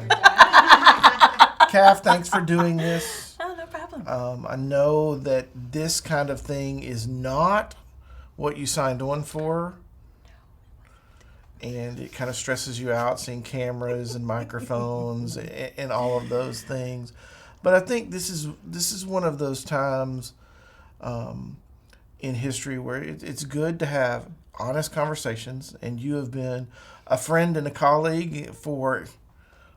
true. Caff, thanks for doing this. Oh, no problem. I know that this kind of thing is not what you signed on for. And it kind of stresses you out seeing cameras and microphones and all of those things. But I think this is one of those times in history where it's good to have honest conversations. And you have been a friend and a colleague for,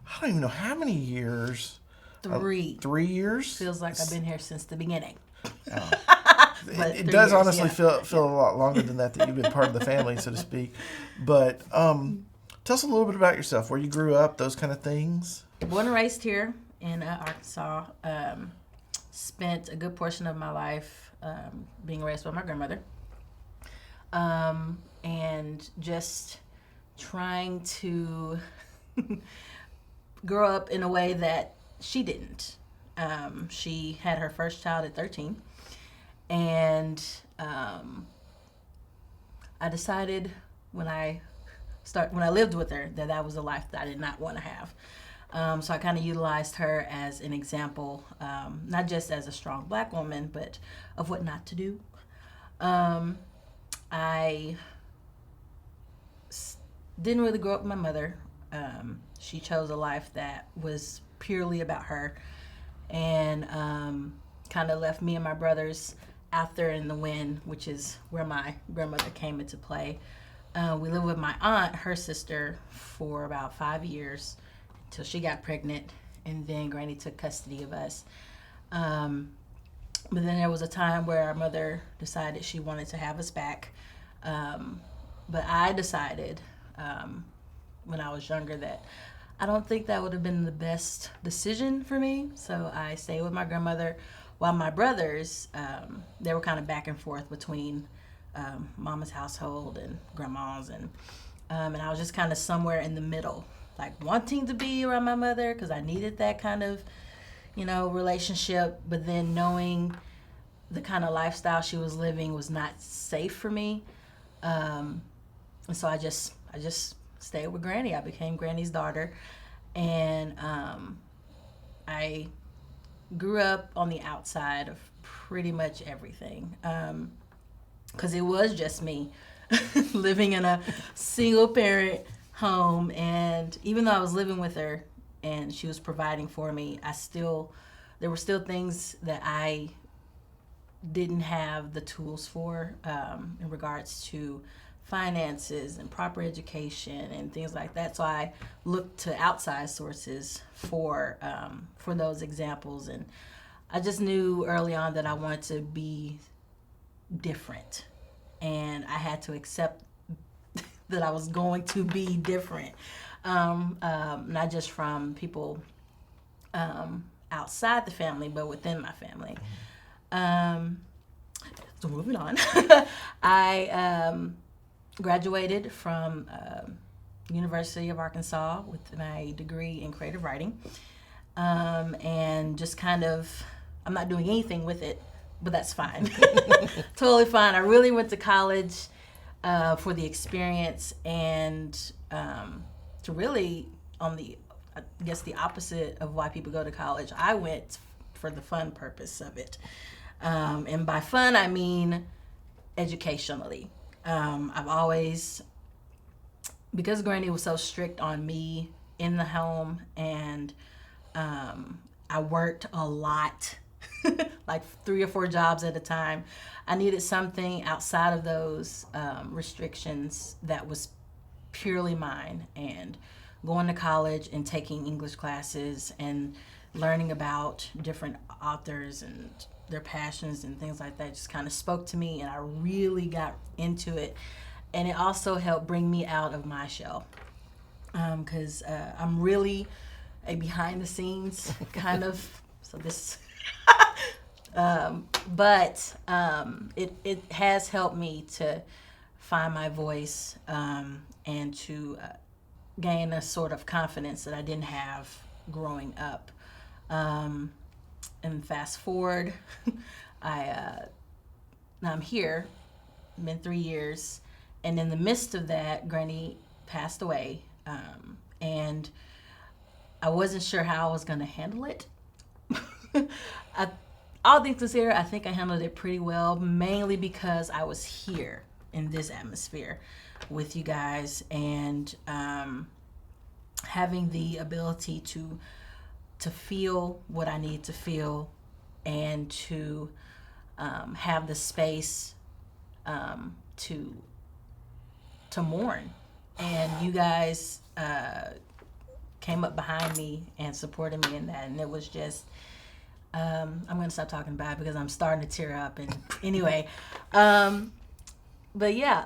I don't even know how many years. 3. 3 years? Feels like I've been here since the beginning. Oh. But It 3 does years, honestly yeah. feel a lot longer than that you've been part of the family, so to speak. But tell us a little bit about yourself, where you grew up, those kind of things. Born and raised here in Arkansas. Spent a good portion of my life being raised by my grandmother. And just trying to grow up in a way that she didn't. She had her first child at 13. And I decided when I lived with her that was a life that I did not want to have. So I kind of utilized her as an example, not just as a strong black woman, but of what not to do. I didn't really grow up with my mother. She chose a life that was purely about her, and kind of left me and my brothers out there in the wind, which is where my grandmother came into play. We lived with my aunt, her sister, for about 5 years until she got pregnant, and then Granny took custody of us. But then there was a time where our mother decided she wanted to have us back. But I decided when I was younger that I don't think that would have been the best decision for me. So I stayed with my grandmother while my brothers, they were kind of back and forth between Mama's household and Grandma's. And I was just kind of somewhere in the middle, like wanting to be around my mother because I needed that kind of, relationship. But then knowing the kind of lifestyle she was living was not safe for me. And so I just stayed with Granny. I became Granny's daughter. And I grew up on the outside of pretty much everything. Because it was just me living in a single parent home. And even though I was living with her and she was providing for me, there were still things that I didn't have the tools for in regards to finances and proper education and things like that. So I looked to outside sources for those examples, and I just knew early on that I wanted to be different, and I had to accept that I was going to be different, not just from people outside the family, but within my family. So moving on, I graduated from University of Arkansas with my degree in creative writing, and just kind of, I'm not doing anything with it, but that's fine. Totally fine. I really went to college for the experience and to really, I guess the opposite of why people go to college, I went for the fun purpose of it. And by fun, I mean educationally. I've always, because Granny was so strict on me in the home, and I worked a lot, like 3 or 4 jobs at a time, I needed something outside of those restrictions that was purely mine. And going to college and taking English classes and learning about different authors and their passions and things like that just kind of spoke to me, and I really got into it. And it also helped bring me out of my shell, because I'm really a behind the scenes kind of, so this but it has helped me to find my voice, and to gain a sort of confidence that I didn't have growing up. And fast forward, I'm here, been 3 years, and in the midst of that, Granny passed away, and I wasn't sure how I was going to handle it. I, all things considered, I think I handled it pretty well, mainly because I was here in this atmosphere with you guys, and having the ability to feel what I need to feel, and to have the space to mourn. And you guys came up behind me and supported me in that, and it was just I'm gonna stop talking about it because I'm starting to tear up. And anyway, but yeah,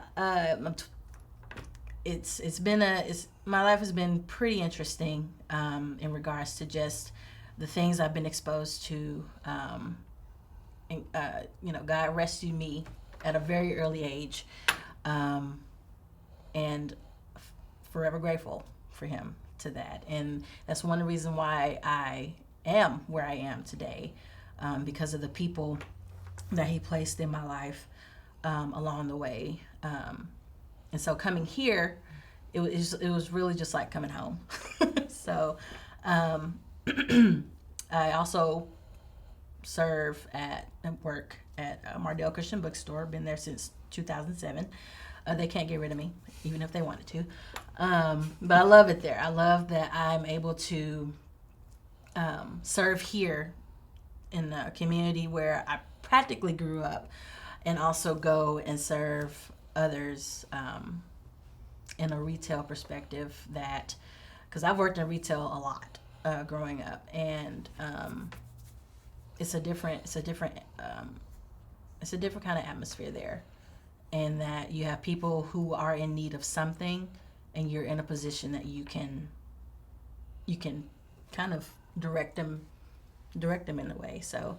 my life has been pretty interesting in regards to just the things I've been exposed to. And, God rescued me at a very early age, and forever grateful for him to that. And that's one of the reasons why I am where I am today, because of the people that he placed in my life along the way. And so coming here, it was really just like coming home. So I also serve at work at Mardell Christian Bookstore. Been there since 2007. They can't get rid of me, even if they wanted to. But I love it there. I love that I'm able to serve here in the community where I practically grew up, and also go and serve others in a retail perspective. That, because I've worked in retail a lot growing up, and it's a different kind of atmosphere there, and that you have people who are in need of something, and you're in a position that you can kind of direct them in a way. So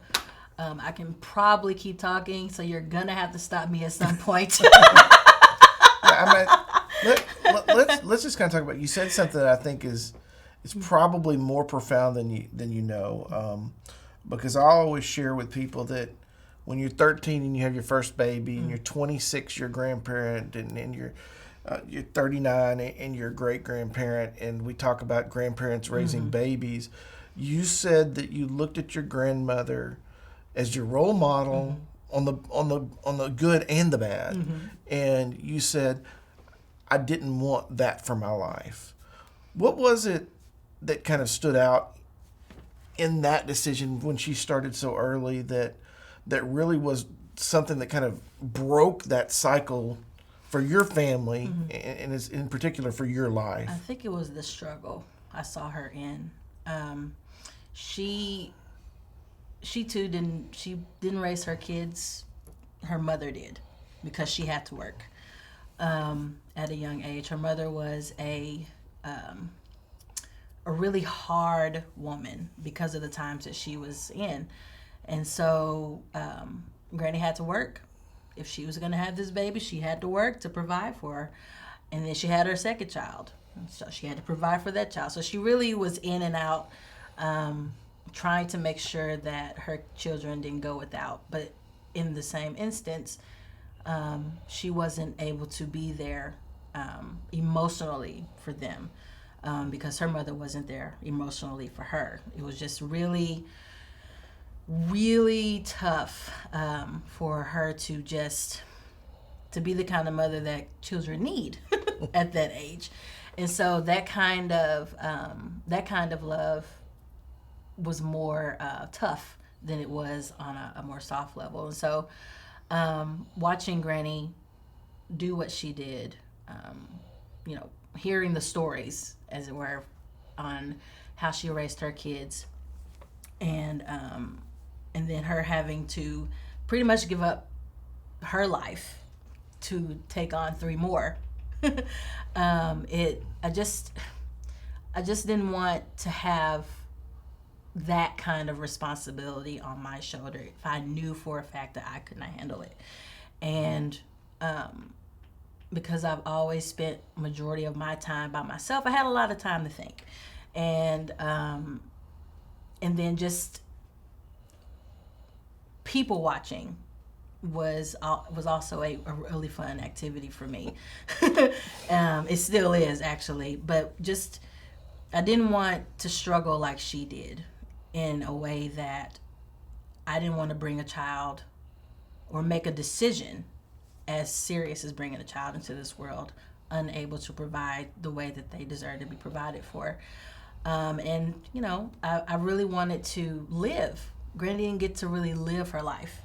I can probably keep talking, so you're gonna have to stop me at some point. Let's just kind of talk about. You said something that I think is probably more profound than you know, because I always share with people that when you're 13 and you have your first baby, and you're 26, you're a grandparent, and you're 39 and you're a great grandparent, and we talk about grandparents raising babies. You said that you looked at your grandmother as your role model on the good and the bad, and you said, I didn't want that for my life. What was it that kind of stood out in that decision when she started so early that really was something that kind of broke that cycle for your family, and is in particular for your life? I think it was the struggle I saw her in. She too didn't raise her kids. Her mother did, because she had to work at a young age. Her mother was a really hard woman because of the times that she was in, and so Granny had to work. If she was going to have this baby, she had to work to provide for her. And then she had her second child, so she had to provide for that child. So she really was in and out, trying to make sure that her children didn't go without. But in the same instance, she wasn't able to be there emotionally for them, because her mother wasn't there emotionally for her. It was just really, really tough for her to be the kind of mother that children need at that age. And so that kind of love was more tough than it was on a more soft level. And so watching Granny do what she did, hearing the stories, as it were, on how she raised her kids, and then her having to pretty much give up her life to take on 3 more. I just didn't want to have that kind of responsibility on my shoulder if I knew for a fact that I could not handle it. And because I've always spent majority of my time by myself, I had a lot of time to think. And then just people watching was also a really fun activity for me. It still is, actually. But just I didn't want to struggle like she did, in a way that I didn't want to bring a child or make a decision as serious as bringing a child into this world unable to provide the way that they deserve to be provided for. And, I really wanted to live. Granny didn't get to really live her life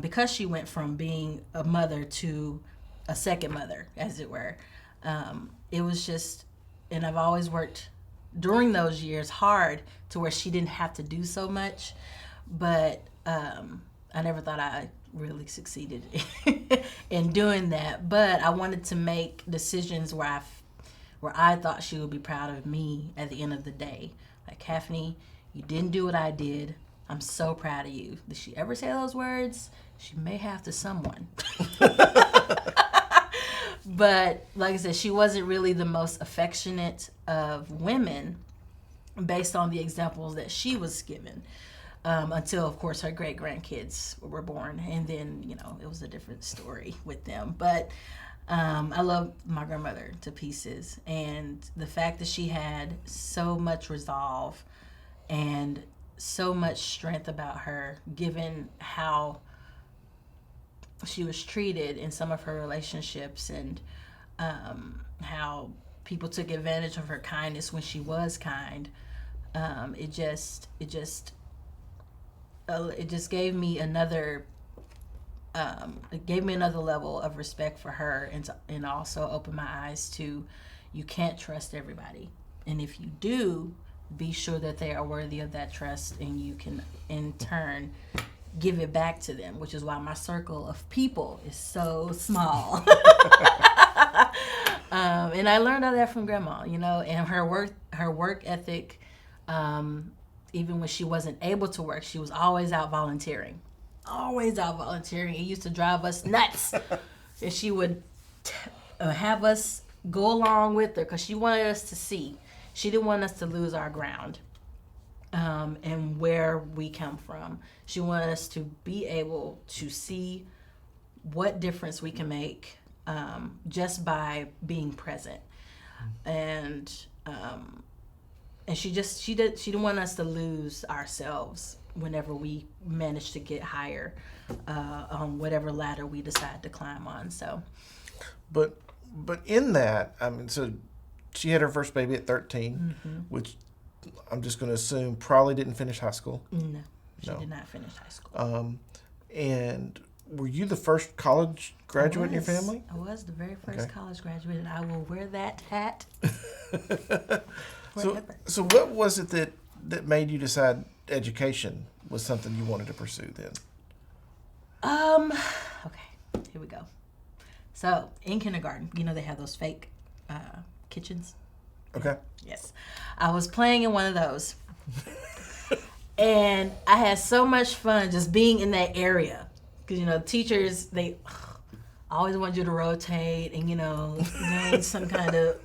because she went from being a mother to a second mother, as it were. It was just, and I've always worked during those years hard to where she didn't have to do so much. But I never thought I really succeeded in doing that. But I wanted to make decisions where I thought she would be proud of me at the end of the day. Like, Caffney, you didn't do what I did. I'm so proud of you. Did she ever say those words? She may have to someone. But like I said, she wasn't really the most affectionate of women based on the examples that she was given. Until, of course, her great-grandkids were born. And then, it was a different story with them. But I love my grandmother to pieces. And the fact that she had so much resolve and so much strength about her, given how she was treated in some of her relationships, and how people took advantage of her kindness when she was kind. It just gave me another level of respect for her, and also opened my eyes to, you can't trust everybody, and if you do, be sure that they are worthy of that trust, and you can in turn give it back to them, which is why my circle of people is so small. And I learned all that from Grandma, and her work ethic. Even when she wasn't able to work, she was always out volunteering. It used to drive us nuts. And she would have us go along with her because she wanted us to see. She didn't want us to lose our ground and where we come from. She wanted us to be able to see what difference we can make just by being present. And she didn't want us to lose ourselves whenever we managed to get higher on whatever ladder we decide to climb on. So, but in that, so she had her first baby at 13, which I'm just going to assume probably didn't finish high school. No, she did not finish high school. And were you the first college graduate in your family? I was the very first college graduate, and I will wear that hat. So what was it that made you decide education was something you wanted to pursue then? Okay, here we go. So in kindergarten, they have those fake kitchens. Okay. Yes. I was playing in one of those. And I had so much fun just being in that area. Because, teachers, they always want you to rotate and, gain some kind of...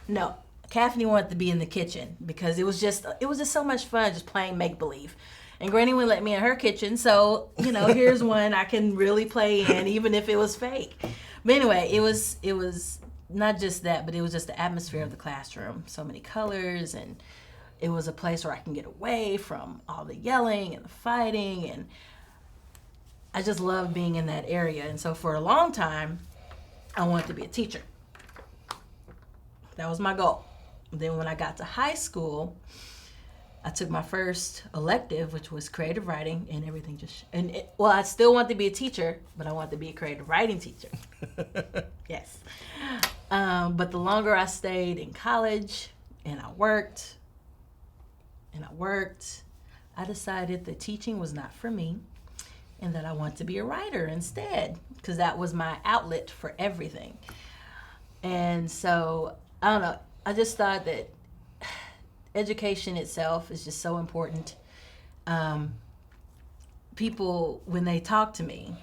No. Caffney wanted to be in the kitchen because it was just so much fun just playing make-believe. And Granny wouldn't let me in her kitchen, so, here's one I can really play in, even if it was fake. But anyway, it was not just that, but it was just the atmosphere of the classroom. So many colors, and it was a place where I can get away from all the yelling and the fighting, and I just loved being in that area. And so for a long time, I wanted to be a teacher. That was my goal. Then when I got to high school, I took my first elective, which was creative writing, and everything I still wanted to be a teacher, but I wanted to be a creative writing teacher. Yes. But the longer I stayed in college and I worked, I decided that teaching was not for me and that I wanted to be a writer instead, because that was my outlet for everything. And so, I don't know, I just thought that education itself is just so important. People, when they talk to me,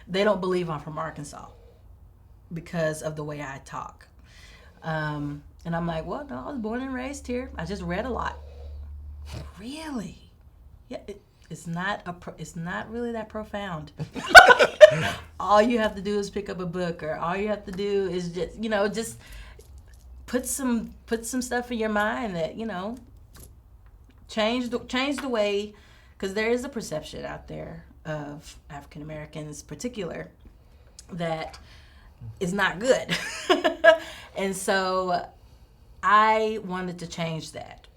they don't believe I'm from Arkansas because of the way I talk. And I'm like, well, no, I was born and raised here. I just read a lot. Really? Yeah, it's not really that profound. All you have to do is pick up a book, or all you have to do is just put some stuff in your mind that, change the way, because there is a perception out there of African Americans particular that is not good. And so I wanted to change that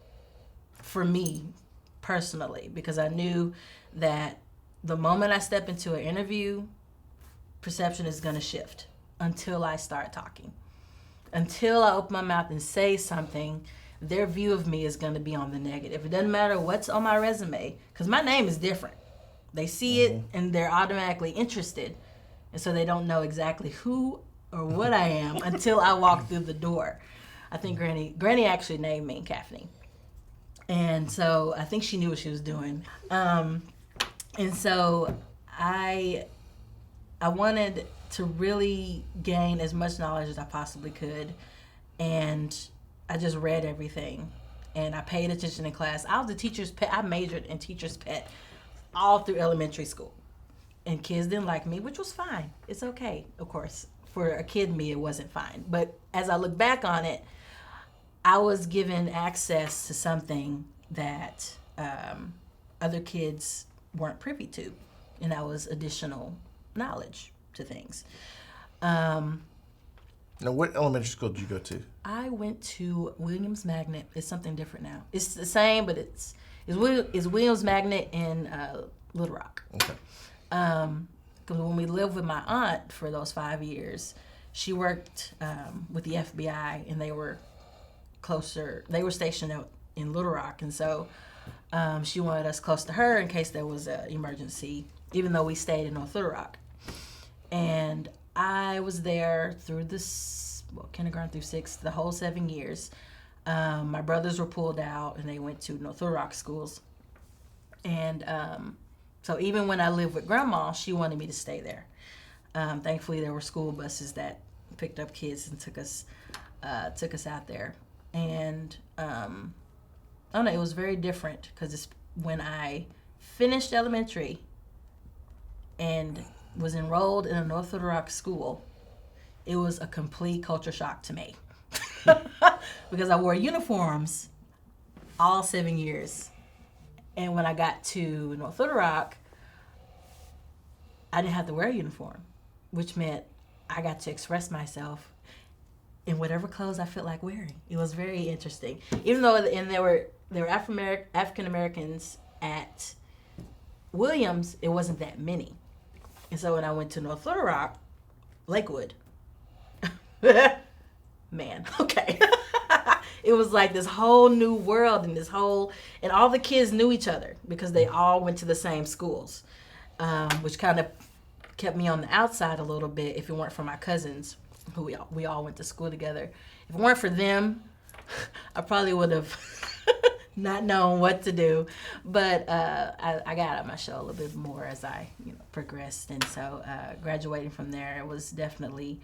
for me personally, because I knew that the moment I step into an interview, perception is going to shift until I start talking. Until I open my mouth and say something, their view of me is going to be on the negative. It doesn't matter what's on my resume, because my name is different. They see it and they're automatically interested. And so they don't know exactly who or what I am until I walk through the door. I think Granny actually named me Caffney. And so I think she knew what she was doing. And so I wanted to really gain as much knowledge as I possibly could. And I just read everything. And I paid attention in class. I was a teacher's pet. I majored in teacher's pet all through elementary school. And kids didn't like me, which was fine. It's okay, of course. For a kid me, it wasn't fine. But as I look back on it, I was given access to something that other kids weren't privy to. And that was additional knowledge to things. Now, what elementary school did you go to? I went to Williams Magnet. It's something different now. It's the same, but it's Williams Magnet in Little Rock. Okay. Because when we lived with my aunt for those 5 years, she worked with the FBI, and they were closer. They were stationed out in Little Rock, and so she wanted us close to her in case there was an emergency, even though we stayed in North Little Rock. And I was there through kindergarten through 6th, the whole 7 years. My brothers were pulled out, and they went to North Little Rock schools. And so even when I lived with Grandma, she wanted me to stay there. Thankfully, there were school buses that picked up kids and took us out there. And I don't know, it was very different, because it's when I finished elementary and was enrolled in a North Little Rock school, it was a complete culture shock to me. Because I wore uniforms all 7 years. And when I got to North Little Rock, I didn't have to wear a uniform, which meant I got to express myself in whatever clothes I felt like wearing. It was very interesting. Even though there were African Americans at Williams, it wasn't that many. And so when I went to North Little Rock, Lakewood, man, okay. It was like this whole new world, and all the kids knew each other because they all went to the same schools, which kind of kept me on the outside a little bit if it weren't for my cousins, who we all went to school together. If it weren't for them, I probably would have not known what to do. But I got out my shell a little bit more as I progressed, and so graduating from there, it was definitely.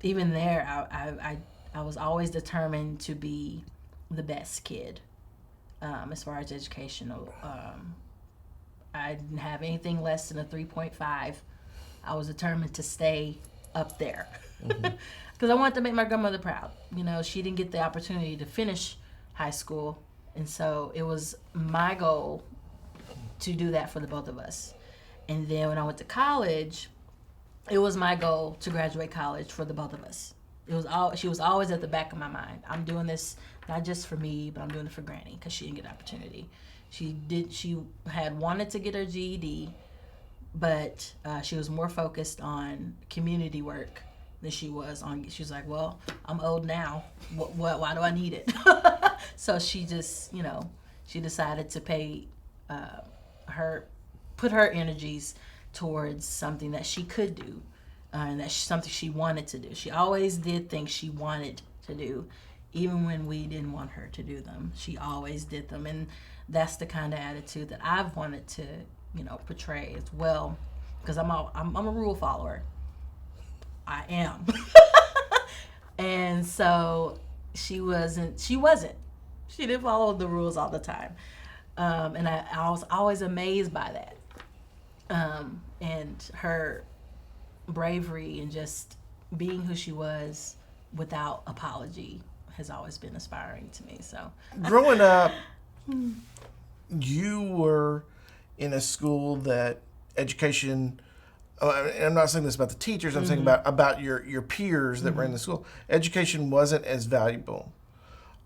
Even there, I was always determined to be the best kid as far as educational. I didn't have anything less than a 3.5. I was determined to stay up there because I wanted to make my grandmother proud. She didn't get the opportunity to finish high school, and so it was my goal to do that for the both of us. And then when I went to college, it was my goal to graduate college for the both of us. She was always at the back of my mind. I'm doing this not just for me, but I'm doing it for Granny because she didn't get an opportunity. She had wanted to get her GED, but she was more focused on community work than she was on. She was like, "Well, I'm old now. Why do I need it?" So she just, she decided to put her energies towards something that she could do, and that's something she wanted to do. She always did things she wanted to do, even when we didn't want her to do them. She always did them, and that's the kind of attitude that I've wanted to, portray as well, because I'm a rule follower. I am, and so she wasn't. She didn't follow the rules all the time, and I was always amazed by that. And her bravery and just being who she was without apology has always been inspiring to me. So growing up, you were in a school that education. And I'm not saying this about the teachers. I'm saying about your peers that were in the school. Education wasn't as valuable.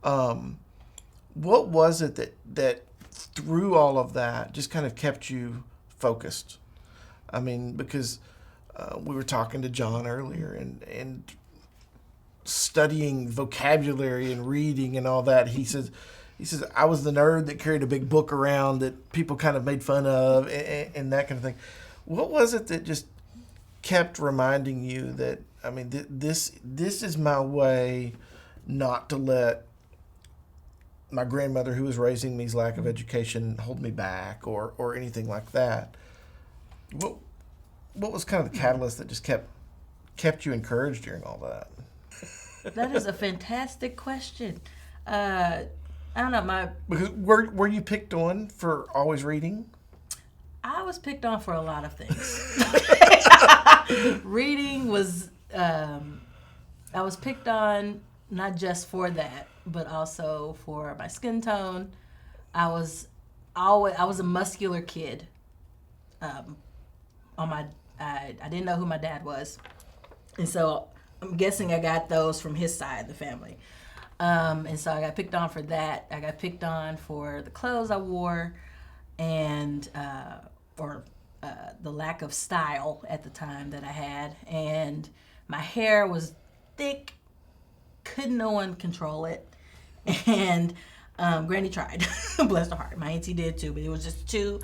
What was it that through all of that just kind of kept you focused? I mean, because we were talking to John earlier, and studying vocabulary and reading and all that. He says, I was the nerd that carried a big book around that people kind of made fun of and that kind of thing. What was it that just kept reminding you that, I mean, this is my way not to let my grandmother who was raising me's lack of education hold me back or anything like that? What was kind of the catalyst that just kept you encouraged during all that? that is a fantastic question. I don't know, because were you picked on for always reading? I was picked on for a lot of things. Reading was, I was picked on not just for that, but also for my skin tone. I was a muscular kid. I didn't know who my dad was, and so I'm guessing I got those from his side of the family. And so I got picked on for that. I got picked on for the clothes I wore, and the lack of style at the time that I had. And my hair was thick, couldn't no one control it. And Granny tried, bless her heart. My auntie did too, but it was just too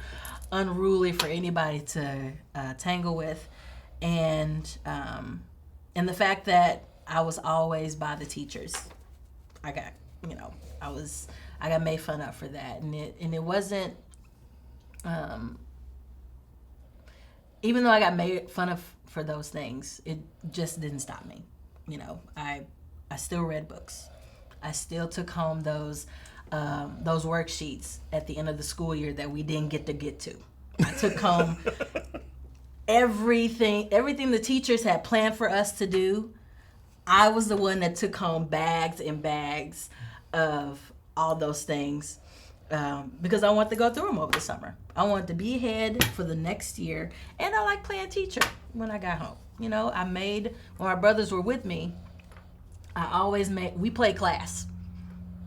unruly for anybody to tangle with. And the fact that I was always by the teachers. I got made fun of for that, and it wasn't. Even though I got made fun of for those things, it just didn't stop me. I still read books. I still took home those worksheets at the end of the school year that we didn't get to. I took home everything the teachers had planned for us to do. I was the one that took home bags and bags of all those things because I wanted to go through them over the summer. I wanted to be ahead for the next year, and I like playing teacher when I got home. When my brothers were with me, we played class.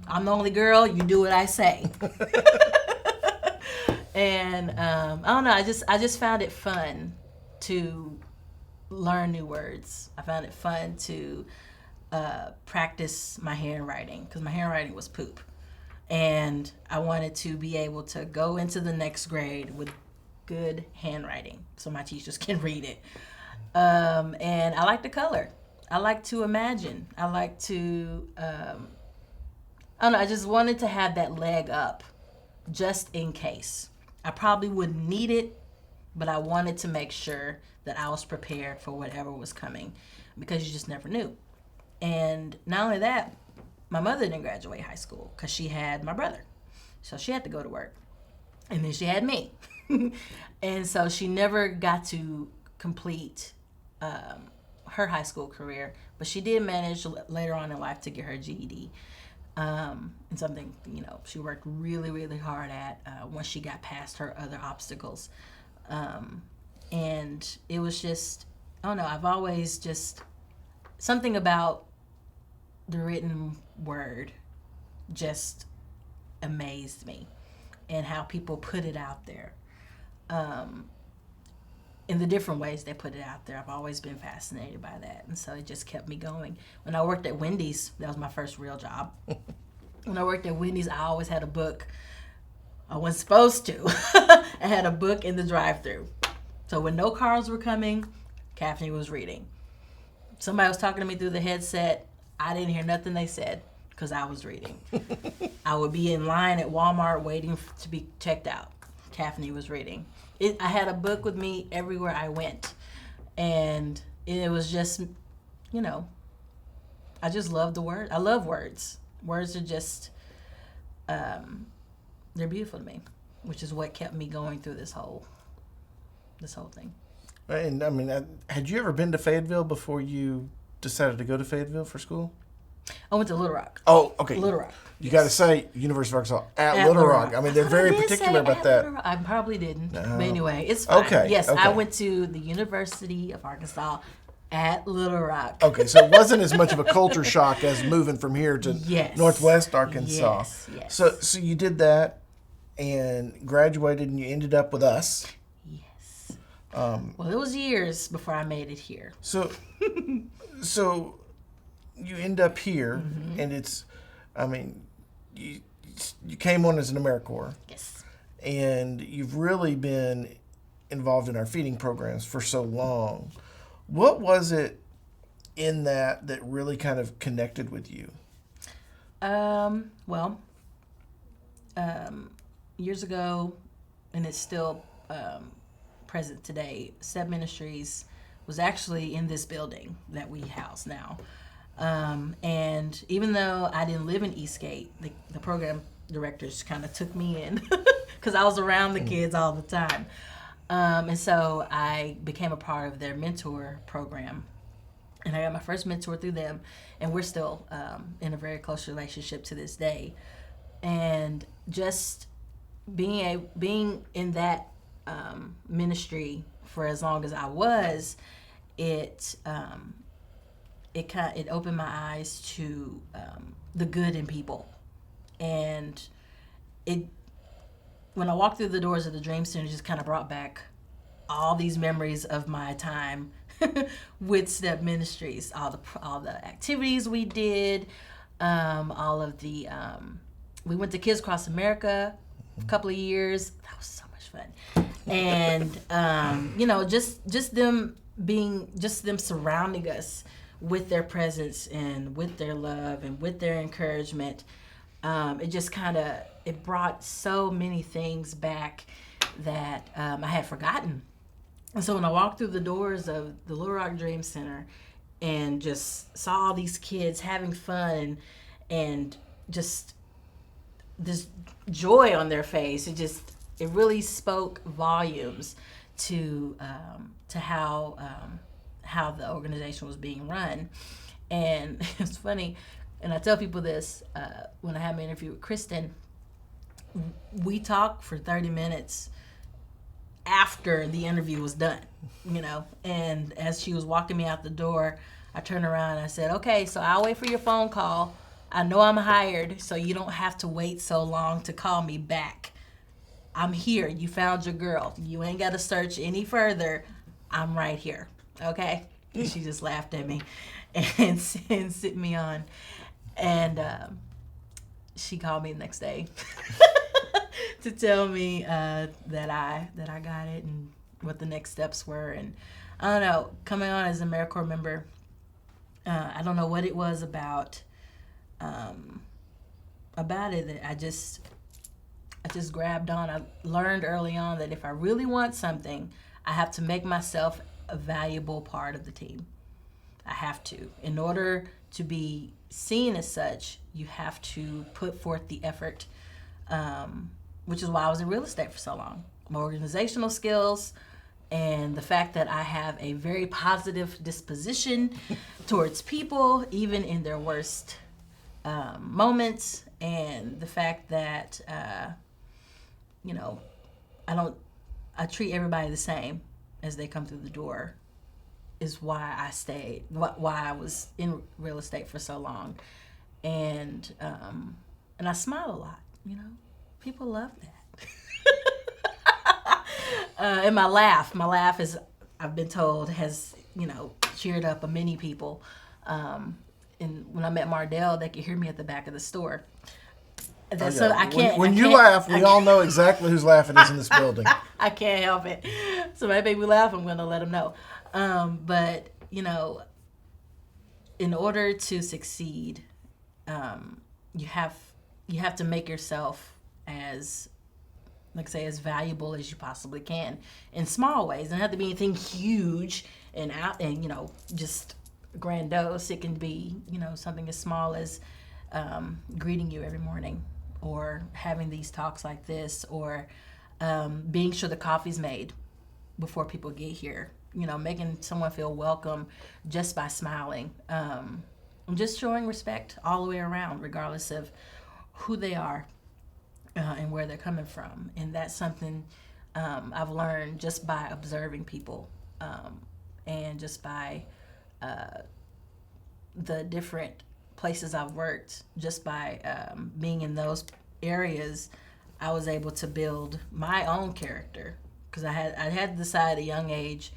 I'm the only girl, you do what I say. And I don't know, I just found it fun to learn new words. I found it fun to practice my handwriting because my handwriting was poop. And I wanted to be able to go into the next grade with good handwriting so my teachers can read it. And I like to color. I like to imagine. I like to, I don't know, I just wanted to have that leg up just in case. I probably wouldn't need it, but I wanted to make sure that I was prepared for whatever was coming because you just never knew. And not only that, my mother didn't graduate high school because she had my brother. So she had to go to work. And then she had me. And so she never got to complete her high school career, but she did manage later on in life to get her GED. And something, she worked really, really hard at once she got past her other obstacles. And it was just, I don't know, I've always just, something about the written word just amazed me and how people put it out there. In the different ways they put it out there, I've always been fascinated by that. And so it just kept me going. When I worked at Wendy's, that was my first real job. When I worked at Wendy's, I always had a book. I wasn't supposed to. I had a book in the drive-thru. So when no cars were coming, Caffney was reading. Somebody was talking to me through the headset. I didn't hear nothing they said because I was reading. I would be in line at Walmart waiting to be checked out. Caffney was reading. I had a book with me everywhere I went. And it was just, I just love the word. I love words. Words are just, they're beautiful to me, which is what kept me going through this whole thing. And I mean, had you ever been to Fayetteville before you decided to go to Fayetteville for school? I went to Little Rock. Oh, okay. Little Rock. You got to say University of Arkansas at Little Rock. I mean, they're very particular about that. I probably didn't. But anyway, it's fine. Okay. Yes, okay. I went to the University of Arkansas at Little Rock. Okay, so it wasn't as much of a culture shock as moving from here to Northwest Arkansas. Yes. So you did that and graduated, and you ended up with us. Yes. Well, it was years before I made it here. So you end up here, and it's, I mean, you came on as an AmeriCorps. Yes. And you've really been involved in our feeding programs for so long. What was it in that really kind of connected with you? Years ago, and it's still present today, Step Ministries was actually in this building that we house now. And even though I didn't live in Eastgate, the program directors kind of took me in because I was around the kids all the time. And so I became a part of their mentor program. And I got my first mentor through them. And we're still in a very close relationship to this day. And just being in that ministry for as long as I was, it opened my eyes to the good in people. And when I walked through the doors of the Dream Center, it just kind of brought back all these memories of my time with Step Ministries, all the activities we did, all of the we went to Kids Across America a couple of years. That was so much fun. And just them surrounding us with their presence and with their love and with their encouragement. It just it brought so many things back that I had forgotten. And so when I walked through the doors of the Little Rock Dream Center and just saw all these kids having fun and just this joy on their face, it really spoke volumes to how the organization was being run. And it's funny, and I tell people this when I have my interview with Kristen, we talked for 30 minutes after the interview was done, and as she was walking me out the door, I turned around and I said, okay, so I'll wait for your phone call. I know I'm hired, so you don't have to wait so long to call me back. I'm here. You found your girl. You ain't got to search any further. I'm right here. Okay? And she just laughed at me and sent me on. And she called me the next day to tell me that I got it and what the next steps were. And I don't know, coming on as an AmeriCorps member, I don't know what it was about it that I just grabbed on. I learned early on that if I really want something, I have to make myself a valuable part of the team. I have to. In order to be seen as such, you have to put forth the effort, which is why I was in real estate for so long. My organizational skills and the fact that I have a very positive disposition towards people, even in their worst moments, and the fact that I treat everybody the same as they come through the door is why I stayed, why I was in real estate for so long. And I smile a lot, people love that. And my laugh is, I've been told, has, cheered up many people. And when I met Mardell, they could hear me at the back of the store. So I can't. When you laugh, we all know exactly whose laughing is in this building. I can't help it. So my baby laugh, I'm going to let them know. But in order to succeed, you have to make yourself as valuable as you possibly can in small ways. It doesn't have to be anything huge and just grandiose. It can be something as small as greeting you every morning, or having these talks like this, or being sure the coffee's made before people get here. making someone feel welcome just by smiling. Just showing respect all the way around, regardless of who they are and where they're coming from. And that's something I've learned just by observing people and just by the different places I've worked. Just by being in those areas, I was able to build my own character, because I had to decide at a young age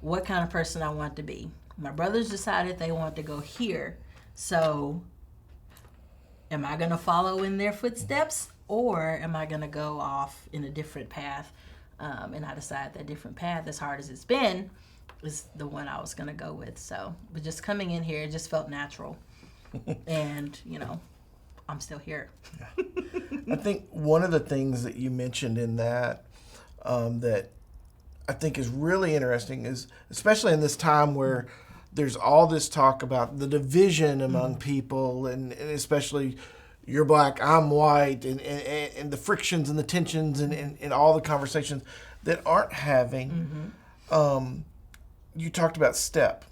what kind of person I wanted to be. My brothers decided they wanted to go here, so am I going to follow in their footsteps, or am I going to go off in a different path? And I decided that different path, as hard as it's been, is the one I was going to go with. So, but just coming in here, it just felt natural. And, I'm still here. Yeah. I think one of the things that you mentioned in that that I think is really interesting is, especially in this time where there's all this talk about the division among people, and especially you're black, I'm white, and the frictions and the tensions and all the conversations that aren't having. You talked about STEP,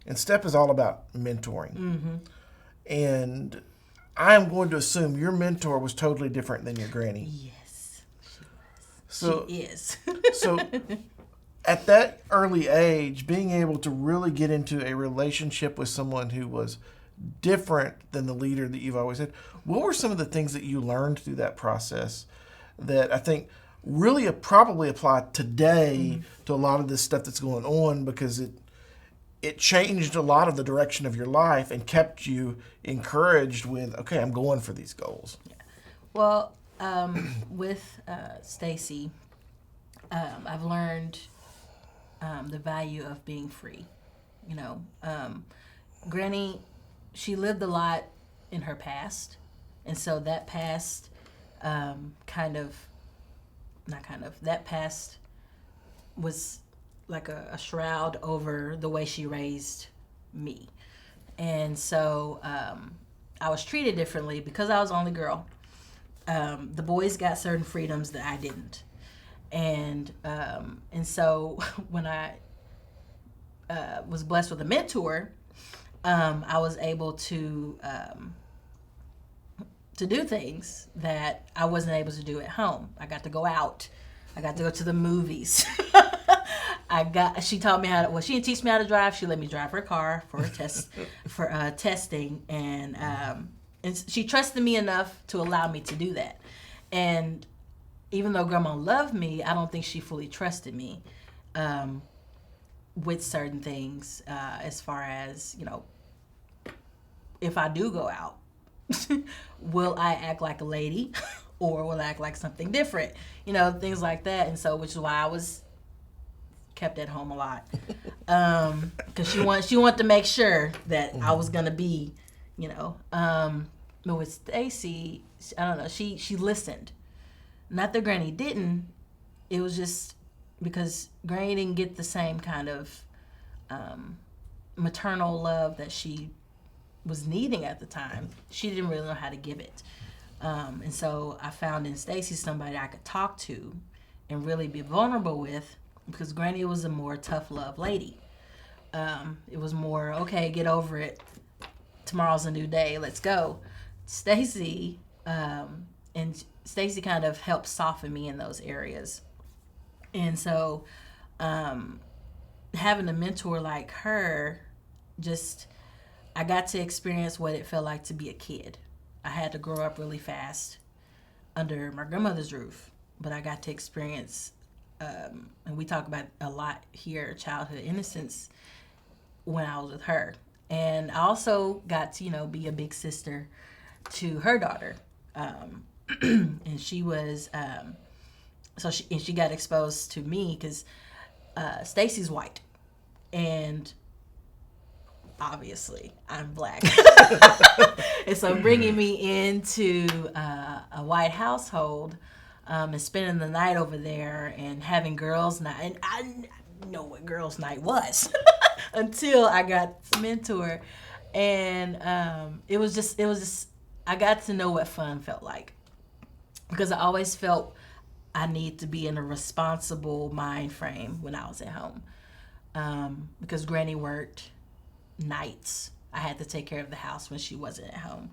and STEP is all about mentoring. And I'm going to assume your mentor was totally different than your granny. Yes, she was. She is. So at that early age, being able to really get into a relationship with someone who was different than the leader that you've always had, what were some of the things that you learned through that process that I think really probably apply today to a lot of this stuff that's going on, because it changed a lot of the direction of your life and kept you encouraged with, okay, I'm going for these goals? Yeah. Well, with Stacy, I've learned the value of being free. Granny, she lived a lot in her past, and so that past that past was like a shroud over the way she raised me. And so I was treated differently because I was the only girl. The boys got certain freedoms that I didn't. And so when I was blessed with a mentor, I was able to do things that I wasn't able to do at home. I got to go out. I got to go to the movies. She taught me she didn't teach me how to drive. She let me drive her car for a test, for testing. And she trusted me enough to allow me to do that. And even though Grandma loved me, I don't think she fully trusted me with certain things, as far as, if I do go out, will I act like a lady or will I act like something different? Things like that. And so, which is why I was kept at home a lot. Because she wanted to make sure that I was going to be, but with Stacy, I don't know, she listened. Not that Granny didn't. It was just because Granny didn't get the same kind of maternal love that she was needing at the time. She didn't really know how to give it. And so I found in Stacy somebody I could talk to and really be vulnerable with, because Granny was a more tough love lady. It was more, okay, get over it. Tomorrow's a new day. Let's go. Stacy, and Stacy kind of helped soften me in those areas. And so having a mentor like her, I got to experience what it felt like to be a kid. I had to grow up really fast under my grandmother's roof, but I got to experience, and we talk about a lot here, childhood innocence, when I was with her. And I also got to, be a big sister to her daughter. And she was, she got exposed to me because Stacy's white. And obviously I'm black. And so bringing me into a white household and spending the night over there and having girls' night. And I didn't know what girls' night was until I got the mentor. And it was just, I got to know what fun felt like. Because I always felt I need to be in a responsible mind frame when I was at home. because Granny worked nights. I had to take care of the house when she wasn't at home.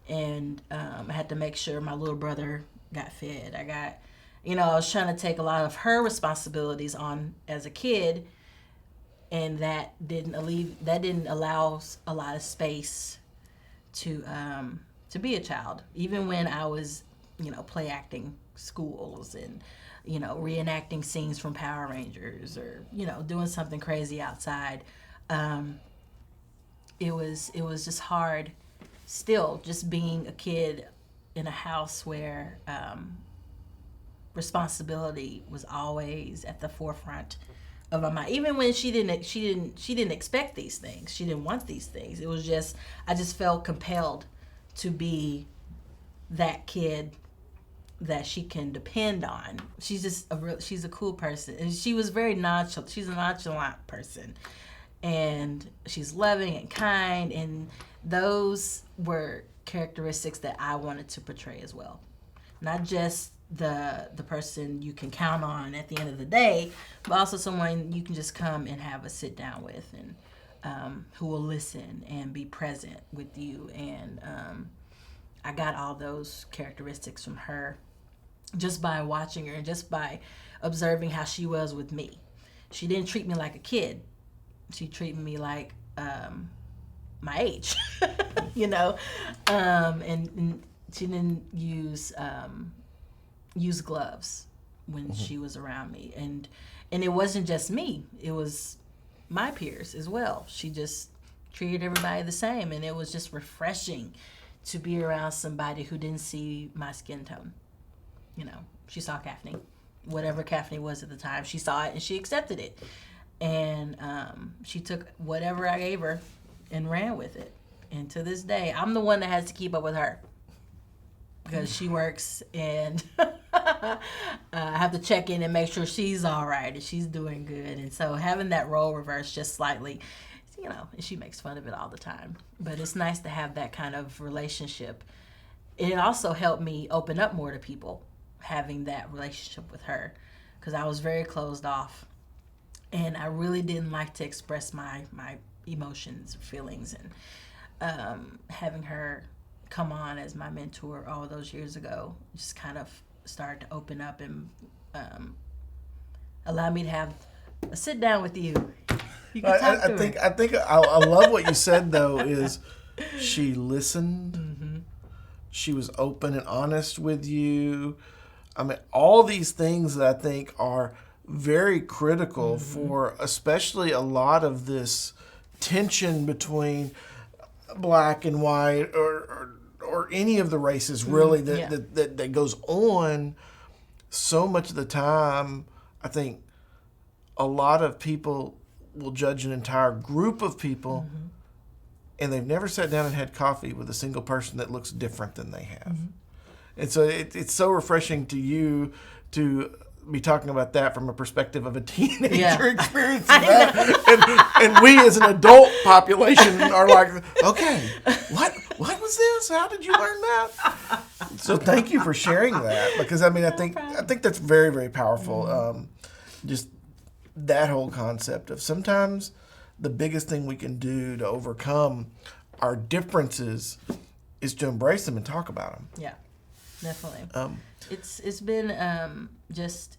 And I had to make sure my little brother got fed. I was trying to take a lot of her responsibilities on as a kid, and that didn't allow a lot of space to be a child. Even when I was, play acting schools and, reenacting scenes from Power Rangers or, doing something crazy outside. It was just hard still, just being a kid in a house where responsibility was always at the forefront of my mind. Even when she didn't expect these things, she didn't want these things. It was just, I just felt compelled to be that kid that she can depend on. She's just she's a cool person, and she was very nonchalant. She's a nonchalant person, and she's loving and kind, and those were characteristics that I wanted to portray as well. Not just the person you can count on at the end of the day, but also someone you can just come and have a sit down with, and who will listen and be present with you. And I got all those characteristics from her just by watching her and just by observing how she was with me. She didn't treat me like a kid. She treated me like my age, and she didn't use gloves when she was around me, and it wasn't just me, it was my peers as well. She just treated everybody the same, and it was just refreshing to be around somebody who didn't see my skin tone. She saw Caffney, whatever Caffney was at the time. She saw it and she accepted it, and she took whatever I gave her and ran with it. And to this day, I'm the one that has to keep up with her because she works, and I have to check in and make sure she's all right and she's doing good. And so having that role reversed just slightly, and she makes fun of it all the time. But it's nice to have that kind of relationship. And it also helped me open up more to people, having that relationship with her, because I was very closed off. And I really didn't like to express my emotions or feelings. And having her come on as my mentor all those years ago just kind of started to open up and allow me to have a sit down with you. You can talk to her. I think I love what you said though, is she listened. Mm-hmm. She was open and honest with you. I mean, all these things that I think are very critical mm-hmm. for especially a lot of this tension between black and white or any of the races really that goes on. So much of the time, I think a lot of people will judge an entire group of people mm-hmm. and they've never sat down and had coffee with a single person that looks different than they have. Mm-hmm. And so it's so refreshing to you to be talking about that from a perspective of a teenager experiencing that. And we as an adult population are like, okay, what was this? How did you learn that? So thank you for sharing that, because I think that's very, very powerful. Mm-hmm. Just that whole concept of sometimes the biggest thing we can do to overcome our differences is to embrace them and talk about them. Yeah. Definitely. It's been just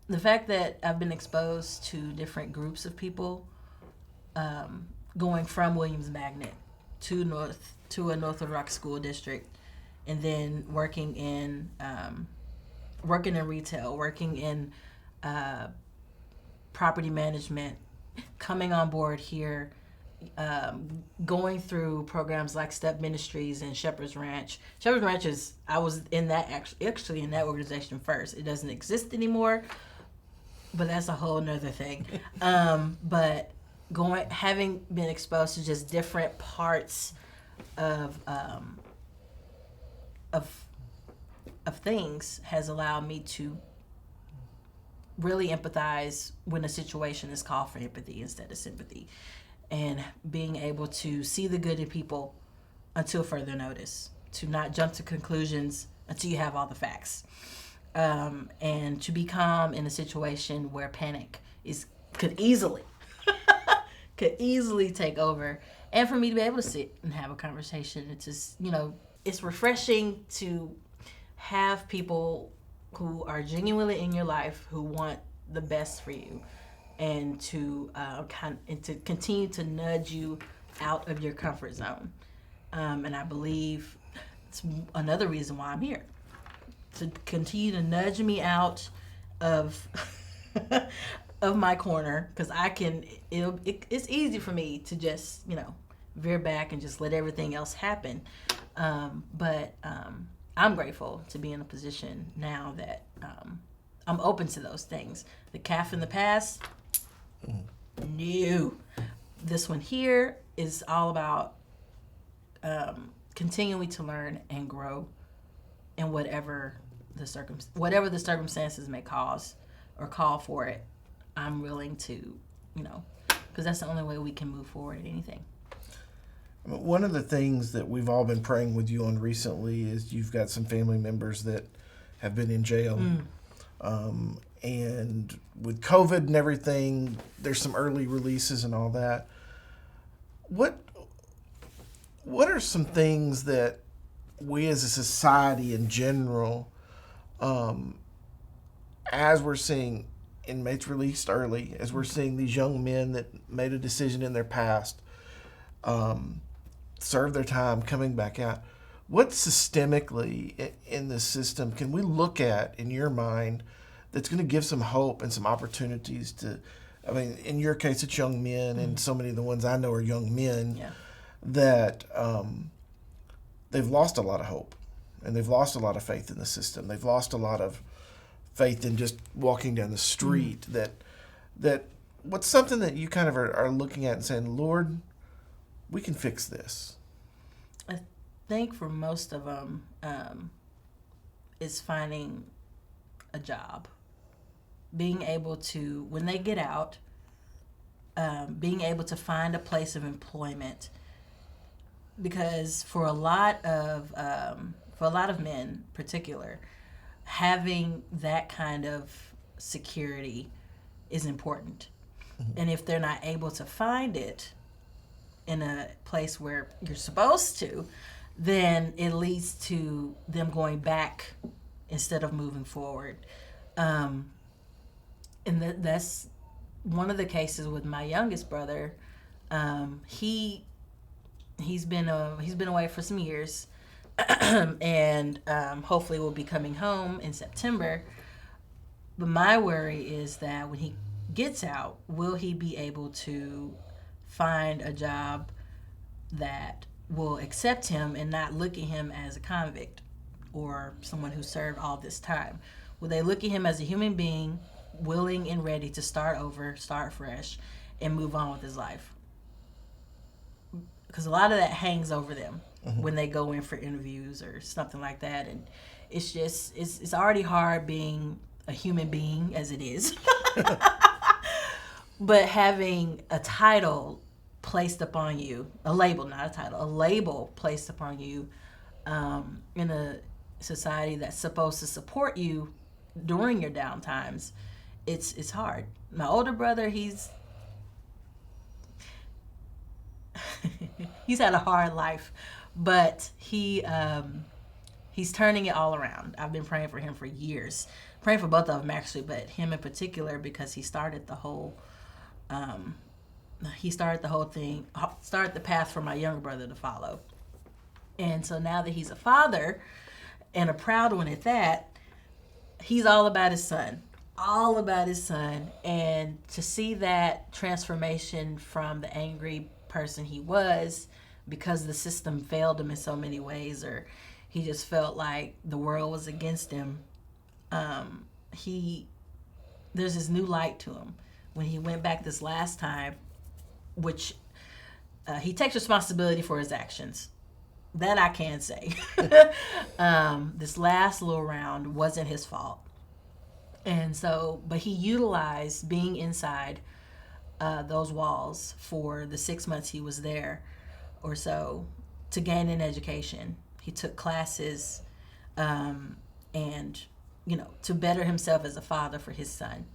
the fact that I've been exposed to different groups of people, going from Williams Magnet to a North Little Rock school district, and then working in retail, working in property management, coming on board here. Going through programs like Step Ministries and Shepherd's Ranch. Shepherd's Ranch I was in that actually in that organization first. It doesn't exist anymore, but that's a whole nother thing. But having been exposed to just different parts of things has allowed me to really empathize when a situation is called for empathy instead of sympathy. And being able to see the good in people until further notice, to not jump to conclusions until you have all the facts, and to be calm in a situation where panic is could easily take over, and for me to be able to sit and have a conversation. It's just, it's refreshing to have people who are genuinely in your life who want the best for you, and to to continue to nudge you out of your comfort zone. And I believe it's another reason why I'm here, to continue to nudge me out of of my corner, because it's easy for me to just veer back and just let everything else happen. But I'm grateful to be in a position now that I'm open to those things. The Caff in the past, no. This one here is all about continuing to learn and grow in whatever the circumstances may cause or call for it. I'm willing to, because that's the only way we can move forward in anything. One of the things that we've all been praying with you on recently is you've got some family members that have been in jail. And with COVID and everything, there's some early releases and all that. What are some things that we as a society in general, as we're seeing inmates released early, as we're seeing these young men that made a decision in their past, serve their time, coming back out, what systemically in the system can we look at, in your mind, that's going to give some hope and some opportunities to, in your case, it's young men, and so many of the ones I know are young men that they've lost a lot of hope, and they've lost a lot of faith in the system. They've lost a lot of faith in just walking down the street. That what's something that you kind of are looking at and saying, Lord, we can fix this? I think for most of them, is finding a job. Being able to, when they get out, being able to find a place of employment. Because for a lot of men in particular, having that kind of security is important. And if they're not able to find it in a place where you're supposed to, then it leads to them going back instead of moving forward. And that's one of the cases with my youngest brother. He's been away for some years, and hopefully will be coming home in September. But my worry is that when he gets out, will he be able to find a job that will accept him and not look at him as a convict or someone who served all this time? Will they look at him as a human being, willing and ready to start over, start fresh, and move on with his life? Because a lot of that hangs over them when they go in for interviews or something like that. And it's just, it's already hard being a human being as it is. But having a title placed upon you, a label, not a title, a label placed upon you in a society that's supposed to support you during your down times, it's hard. My older brother, he's had a hard life, but he's turning it all around. I've been praying for him for years, praying for both of them actually, but him in particular because he started the whole thing, started the path for my younger brother to follow. And so now that he's a father, and a proud one at that, he's all about his son. And to see that transformation from the angry person he was because the system failed him in so many ways, or he just felt like the world was against him, there's this new light to him. When he went back this last time, which he takes responsibility for his actions. That I can say. This last little round wasn't his fault. And so, but he utilized being inside those walls for the 6 months he was there or so to gain an education. He took classes and, to better himself as a father for his son.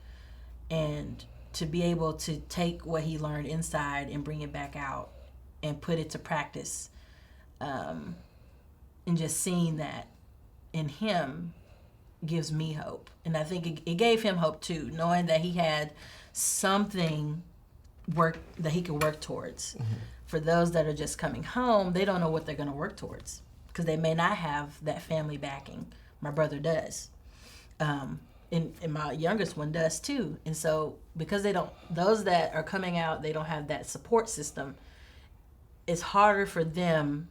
And to be able to take what he learned inside and bring it back out and put it to practice, and just seeing that in him gives me hope. And I think it gave him hope too, knowing that he had something that he could work towards. For those that are just coming home, they don't know what they're going to work towards because they may not have that family backing. My brother does. And my youngest one does too. And so because those that are coming out, they don't have that support system, it's harder for them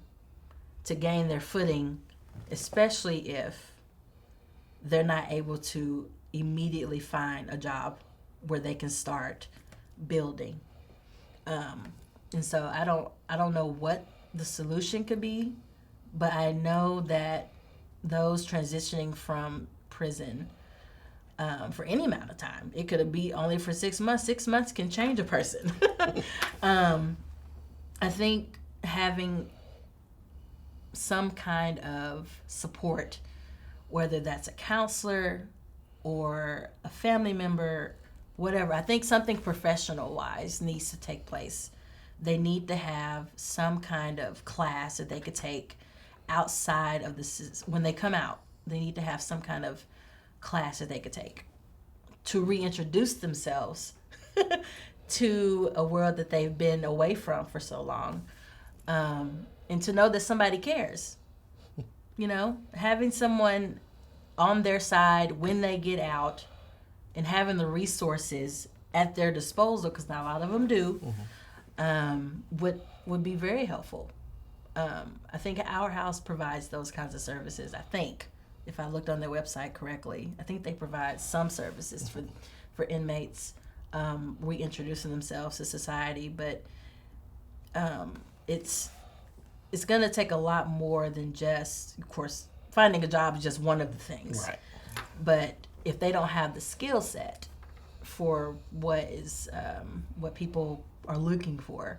to gain their footing, especially if they're not able to immediately find a job where they can start building. And so I don't know what the solution could be, but I know that those transitioning from prison, for any amount of time, it could be only for 6 months. 6 months can change a person. I think having some kind of support, whether that's a counselor or a family member, whatever, I think something professional wise needs to take place. They need to have some kind of class that they could take outside of when they come out. They need to have some kind of class that they could take to reintroduce themselves to a world that they've been away from for so long, and to know that somebody cares. Having someone on their side when they get out and having the resources at their disposal, because not a lot of them do, would be very helpful. I think Our House provides those kinds of services. I think, if I looked on their website correctly, I think they provide some services for inmates reintroducing themselves to society. But it's going to take a lot more than just, of course, finding a job is just one of the things. Right. But if they don't have the skill set for what people are looking for,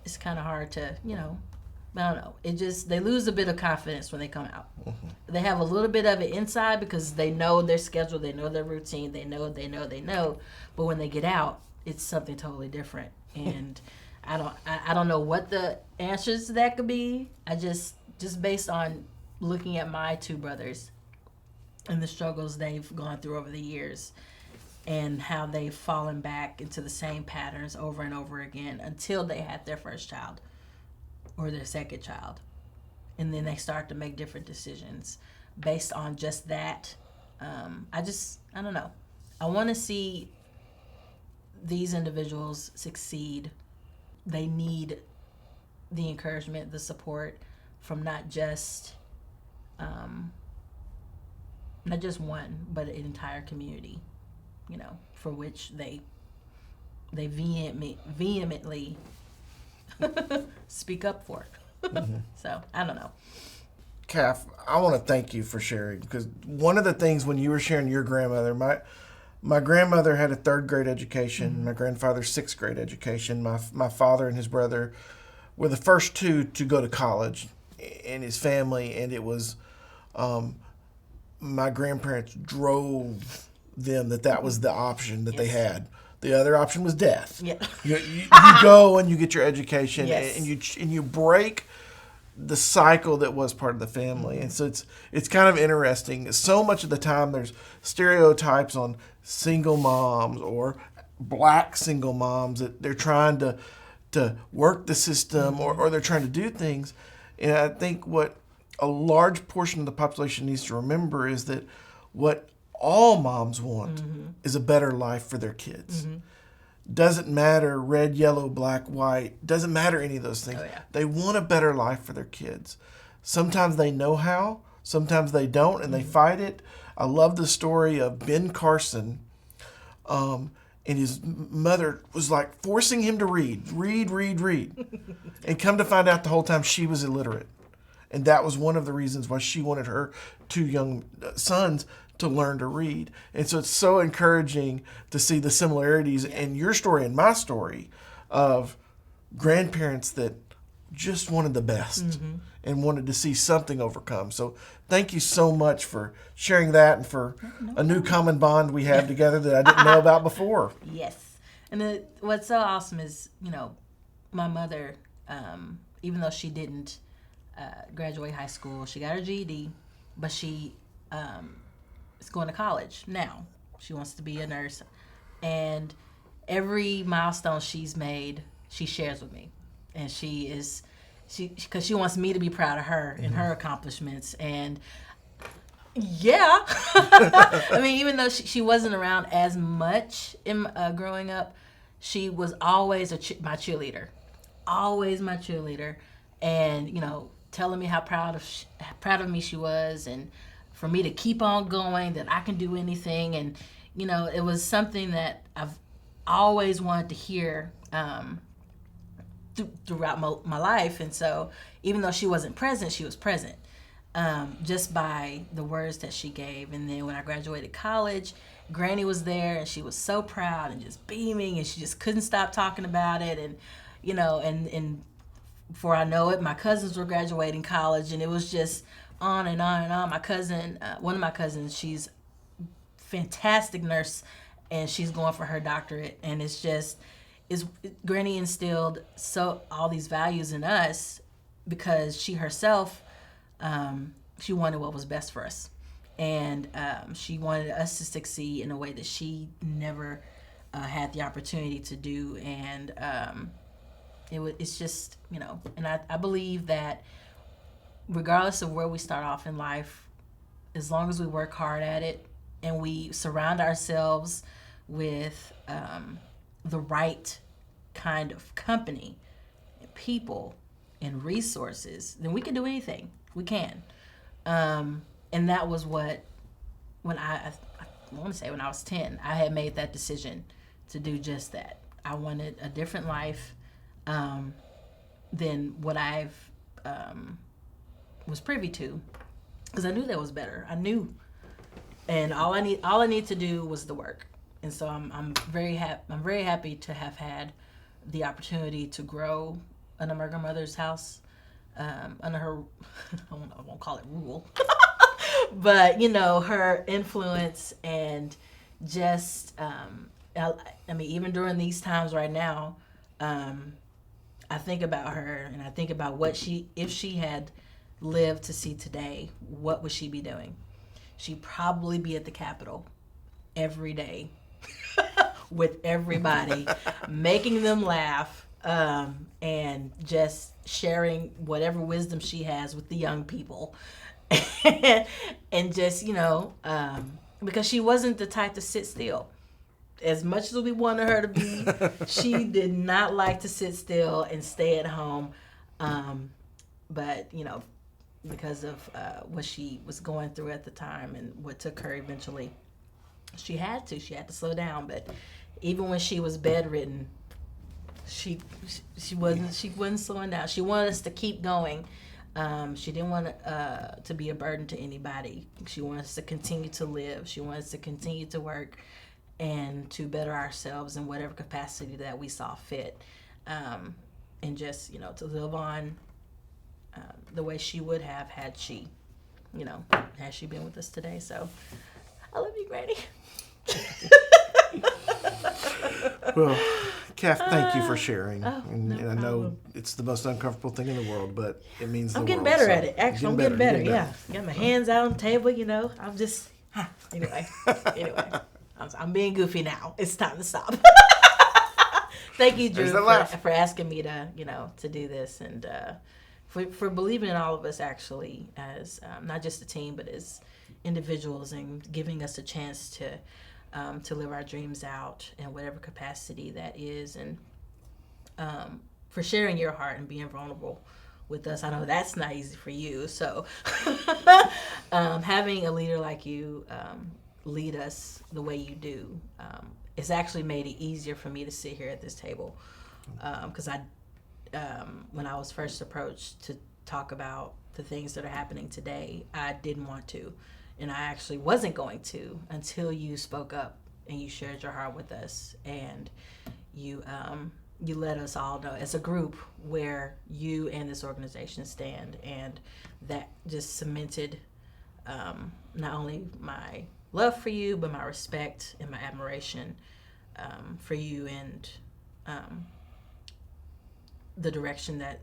it's kind of hard to, I don't know. They lose a bit of confidence when they come out. They have a little bit of it inside because they know their schedule, they know their routine, they know. But when they get out, it's something totally different. And I don't know what the answers to that could be. I just based on looking at my two brothers and the struggles they've gone through over the years and how they've fallen back into the same patterns over and over again until they had their first child or their second child. And then they start to make different decisions based on just that. I don't know. I want to see these individuals succeed. They need the encouragement, the support from not just one, but an entire community, for which they vehemently speak up for. So I don't know. Caff, I want to thank you for sharing, because one of the things when you were sharing your grandmother, my grandmother had a 3rd grade education, my grandfather's 6th grade education. My father and his brother were the first two to go to college in his family, and it was my grandparents drove them that was the option that they had. The other option was death. Yeah. You go and you get your education, Yes. and you break the cycle that was part of the family. And so it's kind of interesting. So much of the time there's stereotypes on single moms or black single moms that they're trying to work the system or they're trying to do things. And I think what a large portion of the population needs to remember is that what all moms want is a better life for their kids. Doesn't matter red, yellow, black, white. Doesn't matter any of those things. Oh, yeah. They want a better life for their kids. Sometimes they know how. Sometimes they don't, and they fight it. I love the story of Ben Carson. And his mother was like forcing him to read. And come to find out the whole time she was illiterate. And that was one of the reasons why she wanted her 2 young sons to learn to read. And so it's so encouraging to see the similarities in your story and my story of grandparents that just wanted the best and wanted to see something overcome. So thank you so much for sharing that and for a new common bond we have together that I didn't know about before. Yes. And what's so awesome is, my mother, even though she didn't graduate high school, she got her GED, but she is going to college now. She wants to be a nurse. And every milestone she's made, she shares with me. And because she wants me to be proud of her and her accomplishments. And yeah, I mean, even though she wasn't around as much in growing up, she was always my cheerleader, and telling me how proud of me she was, and for me to keep on going, that I can do anything, and it was something that I've always wanted to hear throughout my life. And so even though she wasn't present, she was present, just by the words that she gave. And then when I graduated college, Granny was there, and she was so proud and just beaming, and she just couldn't stop talking about it. And and before I know it, my cousins were graduating college, and it was just on and on and on. My cousin, one of my cousins, she's a fantastic nurse, and she's going for her doctorate. And Granny instilled all these values in us because she herself, she wanted what was best for us, and she wanted us to succeed in a way that she never had the opportunity to do. And it's just and I believe that regardless of where we start off in life, as long as we work hard at it and we surround ourselves with the right kind of company, people, and resources, then we can do anything. We can. And that was when I want to say when I was 10, I had made that decision to do just that. I wanted a different life than what I've was privy to, because I knew that was better. I knew, and all I need to do was the work. And so I'm very happy to have had the opportunity to grow under my grandmother's house, under her I won't call it rule, but her influence. And just I mean, even during these times right now, I think about her, and I think about if she had lived to see today, what would she be doing? She'd probably be at the Capitol every day with everybody, making them laugh, and just sharing whatever wisdom she has with the young people. And just, because she wasn't the type to sit still. As much as we wanted her to be, she did not like to sit still and stay at home. But, because of what she was going through at the time and what took her eventually, she had to slow down. But even when she was bedridden, she wasn't slowing down. She wanted us to keep going. She didn't want to be a burden to anybody. She wanted us to continue to live. She wanted us to continue to work and to better ourselves in whatever capacity that we saw fit, and just to live on the way she would have had she been with us today. So I love you, Granny. Well, Caff, thank you for sharing. And I know it's the most uncomfortable thing in the world, but it means the I'm world. getting better at it. Actually, I'm getting better. Yeah, got my hands out on the table. I'm just anyway. I'm being goofy now. It's time to stop. Thank you, Drew, for asking me to do this, and for believing in all of us, actually, as not just a team, but as individuals, and giving us a chance to live our dreams out in whatever capacity that is, and for sharing your heart and being vulnerable with us. I know that's not easy for you, so having a leader like you lead us the way you do, it's actually made it easier for me to sit here at this table, because when I was first approached to talk about the things that are happening today, I didn't want to, and I actually wasn't going to until you spoke up and you shared your heart with us, and you you let us all know as a group where you and this organization stand, and that just cemented not only my love for you, but my respect and my admiration for you, and the direction that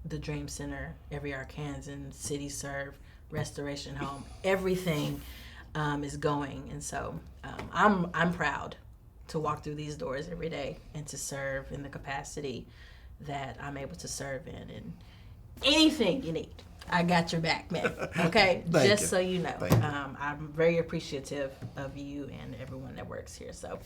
the Dream Center, every Arkansan, City Serve, Restoration Home, everything is going. And so I'm proud to walk through these doors every day and to serve in the capacity that I'm able to serve in. And anything you need, I got your back, man. Okay? Just you. So you know. You. I'm very appreciative of you and everyone that works here. So